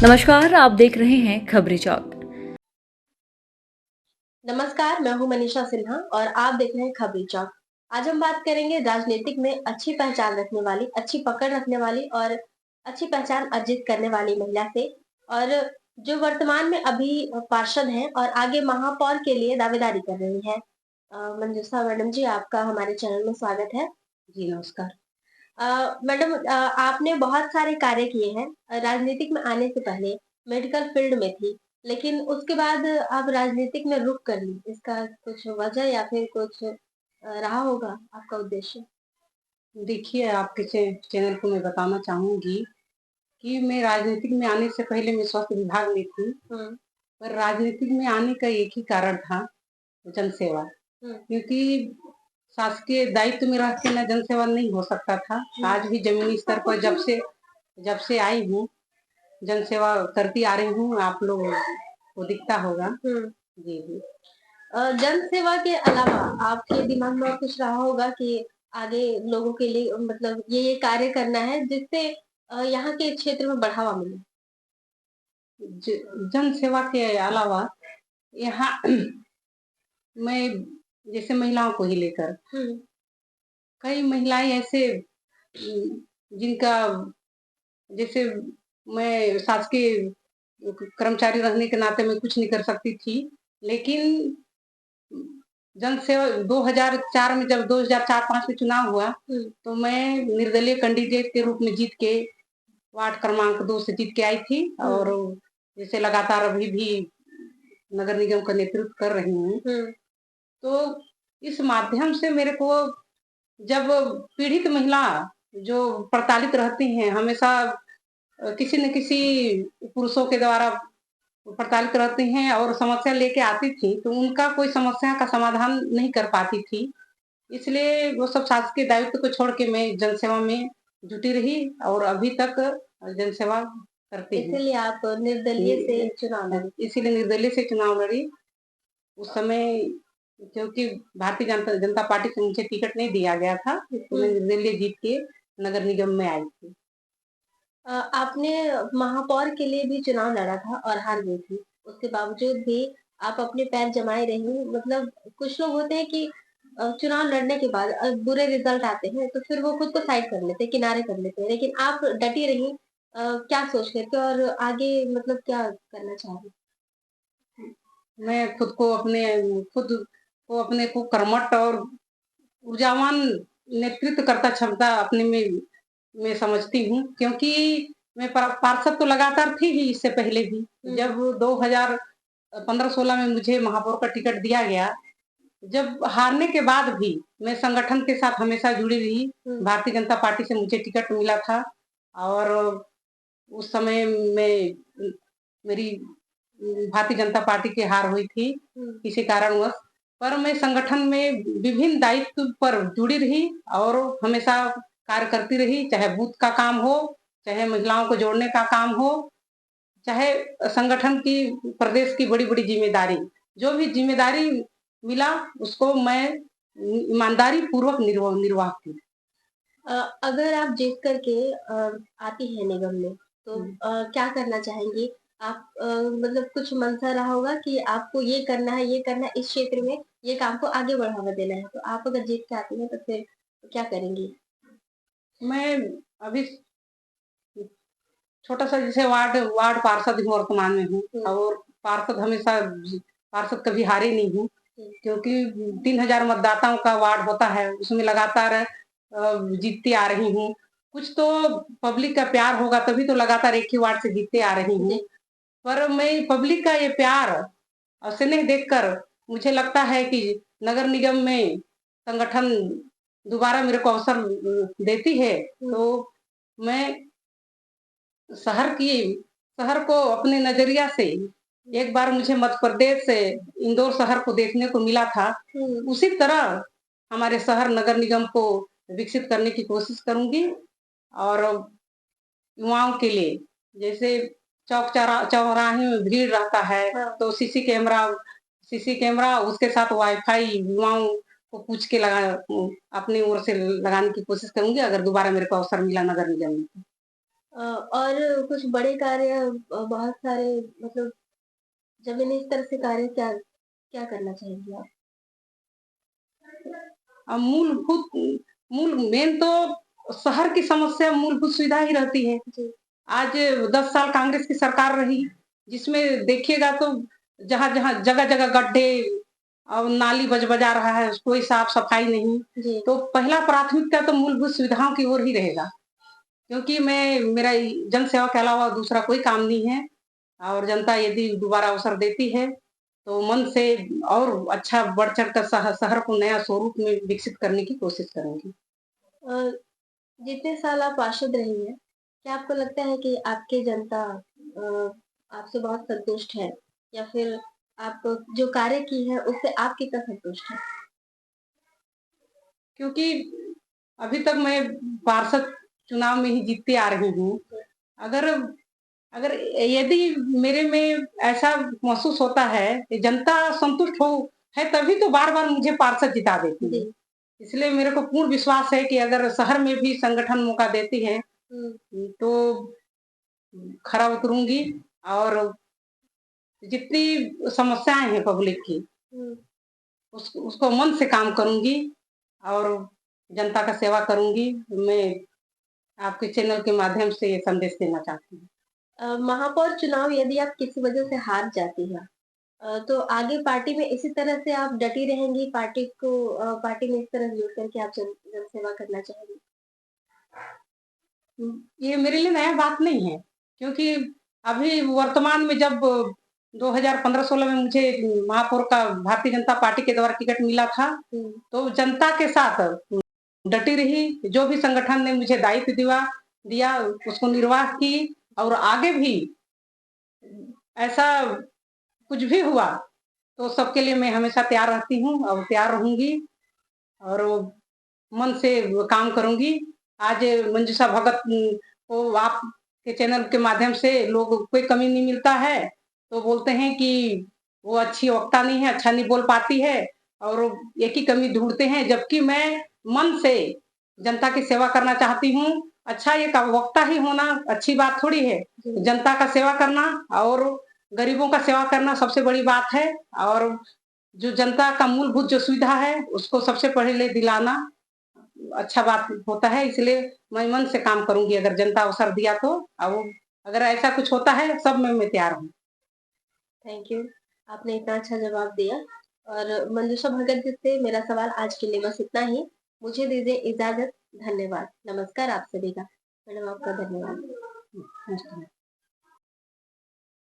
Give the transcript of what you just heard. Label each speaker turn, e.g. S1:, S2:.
S1: नमस्कार, आप देख रहे हैं खबरी चौक।
S2: नमस्कार, मैं हूँ मनीषा सिन्हा और आप देख रहे हैं खबरी चौक। आज हम बात करेंगे राजनीतिक में अच्छी पहचान रखने वाली, अच्छी पकड़ रखने वाली और अच्छी पहचान अर्जित करने वाली महिला से और जो वर्तमान में अभी पार्षद हैं और आगे महापौर के लिए दावेदारी कर रही हैं। मंजूषा मैडम जी, आपका हमारे चैनल में स्वागत है।
S3: जी, नमस्कार।
S2: मैडम, आपने बहुत सारे कार्य किए हैं। राजनीतिक में आने से पहले मेडिकल फील्ड में थी, लेकिन उसके बाद आप राजनीतिक में रुख कर ली। इसका कुछ वजह या फिर कुछ रहा होगा आपका उद्देश्य?
S3: देखिए, आपके चैनल को मैं बताना चाहूँगी कि मैं राजनीतिक में आने से पहले मैं स्वास्थ्य विभाग में थी,
S2: हुँ,
S3: पर राजनीतिक में आने का एक ही कारण था, जनसेवा।
S2: हुँ,
S3: क्योंकि शासकीय दायित्व में रह के ना जनसेवा नहीं हो सकता था। आज भी ज़मीनी स्तर पर जब से आई हूँ, जनसेवा करती आ रही हूँ, आप लोग को दिखता होगा।
S2: हुँ।
S3: जी, जी।
S2: जन सेवा के अलावा आपके दिमाग में और कुछ रहा होगा कि आगे लोगों के लिए मतलब ये कार्य करना है जिससे यहाँ के क्षेत्र में बढ़ावा मिले?
S3: ज जनसेवा के अलावा यहाँ मैं जैसे महिलाओं को ही लेकर
S2: हुँ,
S3: कई महिलाएं ऐसे जिनका जैसे मैं शासकीय कर्मचारी रहने के नाते मैं कुछ नहीं कर सकती थी, लेकिन जन सेवा 2004 में जब 2004-5 में चुनाव हुआ,
S2: हुँ,
S3: तो मैं निर्दलीय कैंडिडेट के रूप में जीत के वार्ड क्रमांक 2 से जीत के आई थी
S2: हुँ,
S3: और जैसे लगातार अभी भी नगर निगम का नेतृत्व कर रही हूँ।
S2: हुँ,
S3: तो इस माध्यम से मेरे को जब पीड़ित महिला जो प्रताड़ित रहती हैं, हमेशा किसी न किसी पुरुषों के द्वारा प्रताड़ित रहती हैं और समस्या लेके आती थी, तो उनका कोई समस्या का समाधान नहीं कर पाती थी। इसलिए वो सब शासकीय दायित्व को छोड़ के मैं जनसेवा में जुटी रही और अभी तक जनसेवा करती हूँ।
S2: इसीलिए आप निर्दलीय से चुनाव लड़ी।
S3: इसीलिए निर्दलीय से चुनाव लड़ी। उस समय क्योंकि भारतीय जनता जनता पार्टी से मुझे टिकट नहीं दिया गया था, तो मैं
S2: हुँ।
S3: निर्दलीय जीत के नगर निगम में आई थी।
S2: आपने महापौर के लिए भी चुनाव लड़ा था और हार गई थी। उसके बावजूद भी आप अपने पैर जमाए रही। मतलब कुछ लोग होते हैं कि चुनाव लड़ने के बाद बुरे रिजल्ट आते हैं तो फिर वो खुद को साइड कर लेते हैं, किनारे कर लेते हैं। लेकिन आप डटी रही, क्या सोच करके और आगे मतलब क्या करना चाह रही?
S3: मैं खुद को अपने को कर्मठ और ऊर्जावान नेतृत्व क्षमता अपने में मैं समझती हूँ, क्योंकि मैं पार्षद तो लगातार थी ही इससे पहले भी।
S2: हुँ,
S3: जब 2015-16 में मुझे महापौर का टिकट दिया गया, जब हारने के बाद भी मैं संगठन के साथ हमेशा जुड़ी रही।
S2: हुँ,
S3: भारतीय जनता पार्टी से मुझे टिकट मिला था और उस समय में मेरी भारतीय जनता पार्टी की हार हुई थी
S2: हुँ।
S3: किसी कारणवश, पर मैं संगठन में विभिन्न दायित्व पर जुड़ी रही और हमेशा कार्य करती रही, चाहे बूथ का काम हो, चाहे महिलाओं को जोड़ने का काम हो, चाहे संगठन की प्रदेश की बड़ी-बड़ी जिम्मेदारी, जो भी जिम्मेदारी मिला उसको मैं ईमानदारी पूर्वक निर्वाह की।
S2: अगर आप जीत कर के आती हैं निगम में, तो क्या करना चाहेंगी? आप मतलब कुछ मंशा रहा होगा कि आपको ये करना है, इस क्षेत्र में ये काम को आगे बढ़ावा देना है। तो आप अगर जीत के आती हैं, तो फिर क्या करेंगी?
S3: मैं अभी छोटा-सा जैसे वार्ड वार्ड पार्षद हूँ, वर्तमान में हूँ
S2: हुँ,
S3: और पार्षद कभी हारे नहीं हूँ,
S2: हुँ,
S3: क्योंकि 3000 मतदाताओं का वार्ड होता है, उसमें लगातार जीतती आ रही हूँ। कुछ तो पब्लिक का प्यार होगा तभी तो लगातार एक ही वार्ड से जीतते आ रही हूँ।
S2: जी।
S3: पर मैं पब्लिक का ये प्यार और स्नेह देखकर मुझे लगता है कि नगर निगम में संगठन दोबारा मेरे को अवसर देती है,
S2: हुँ,
S3: तो मैं शहर की शहर को अपने नजरिया से एक बार मुझे मध्य प्रदेश से इंदौर शहर को देखने को मिला था,
S2: हुँ,
S3: उसी तरह हमारे शहर नगर निगम को विकसित करने की कोशिश करूंगी और युवाओं के लिए जैसे चौराहे में भीड़ रहता है,
S2: हाँ।
S3: तो सीसी कैमरा उसके साथ वाईफाई युवाओं को पूछ के अपनी ओर से लगाने की कोशिश करूंगी अगर दोबारा मेरे को अवसर मिला नगर निगम में।
S2: और कुछ बड़े कार्य बहुत सारे मतलब ज़मीनी स्तर से कार्य क्या क्या करना चाहेंगी आप?
S3: मूलभूत मूल मेन तो शहर की समस्या मूलभूत सुविधा ही रहती है।
S2: जी,
S3: आज 10 साल कांग्रेस की सरकार रही, जिसमें देखिएगा तो जहाँ-जहाँ जगह-जगह गड्ढे और नाली बज-बजा रहा है, कोई साफ-सफाई नहीं।
S2: जी।
S3: तो पहला प्राथमिकता तो मूलभूत सुविधाओं की ओर ही रहेगा, क्योंकि मेरा जन सेवा के अलावा दूसरा कोई काम नहीं है और जनता यदि दोबारा अवसर देती है, तो मन से और अच्छा बढ़-चढ़ कर शहर को नया स्वरूप में विकसित करने की कोशिश करूँगी।
S2: अ, जितने साल आप पार्षद रही हैं, क्या आपको लगता है कि आपकी जनता आपसे बहुत संतुष्ट है? या फिर आप जो कार्य की है उससे आप कितना संतुष्ट हैं?
S3: क्योंकि अभी तक मैं पार्षद चुनाव में ही जीतती आ रही हूँ। अगर अगर यदि मेरे में ऐसा महसूस होता है कि जनता संतुष्ट हो है तभी तो बार-बार मुझे पार्षद जिता देती है।
S2: जी।
S3: इसलिए मेरे को पूर्ण विश्वास है कि अगर शहर में भी संगठन मौका देती है,
S2: हुँ,
S3: तो खरा उतरूँगी और जितनी समस्याएँ हैं पब्लिक की,
S2: हुँ।
S3: उसको मन से काम करूँगी और जनता का सेवा करूँगी। मैं आपके चैनल के माध्यम से ये संदेश देना चाहती हूँ।
S2: महापौर चुनाव यदि आप किसी वजह से हार जाती हैं, तो आगे पार्टी में इसी तरह से आप डटी रहेंगी, पार्टी में इस तरह जुड़ कर के आप जनसेवा करना चाहेंगी?
S3: ये मेरे लिए नया बात नहीं है, क्योंकि अभी वर्तमान में जब 2015-16 में मुझे महापौर का भारतीय जनता पार्टी के द्वारा टिकट मिला था,
S2: हुँ,
S3: तो जनता के साथ डटी रही। जो भी संगठन ने मुझे दायित्व दिया, उसको निर्वाह की और आगे भी ऐसा कुछ भी हुआ, तो सबके लिए मैं हमेशा तैयार रहती हूँ और तैयार रहूँगी और मन से काम करूँगी। आज मंजूषा भगत को आपके चैनल के माध्यम से लोग कोई कमी नहीं मिलता है, तो बोलते हैं कि वो अच्छी वक्ता नहीं है, अच्छा नहीं बोल पाती है और एक ही कमी ढूँढते हैं, जबकि मैं मन से जनता की सेवा करना चाहती हूँ। अच्छा एक वक्ता ही होना अच्छी बात थोड़ी है।
S2: जी।
S3: जनता का सेवा करना और गरीबों का सेवा करना सबसे बड़ी बात है और जो जनता का मूलभूत जो सुविधा है, उसको सबसे पहले दिलाना अच्छा बात होता है, इसलिए मैं मन से काम करूँगी अगर जनता अवसर दिया तो। और अगर ऐसा कुछ होता है, सब में मैं तैयार हूँ।
S2: Thank you. आपने इतना अच्छा जवाब दिया और मंजूषा भगत जी से मेरा सवाल आज के लिए बस इतना ही। मुझे दीजिए इजाज़त। धन्यवाद। नमस्कार आप सभी का। मैडम आपका धन्यवाद।
S3: नमस्कार।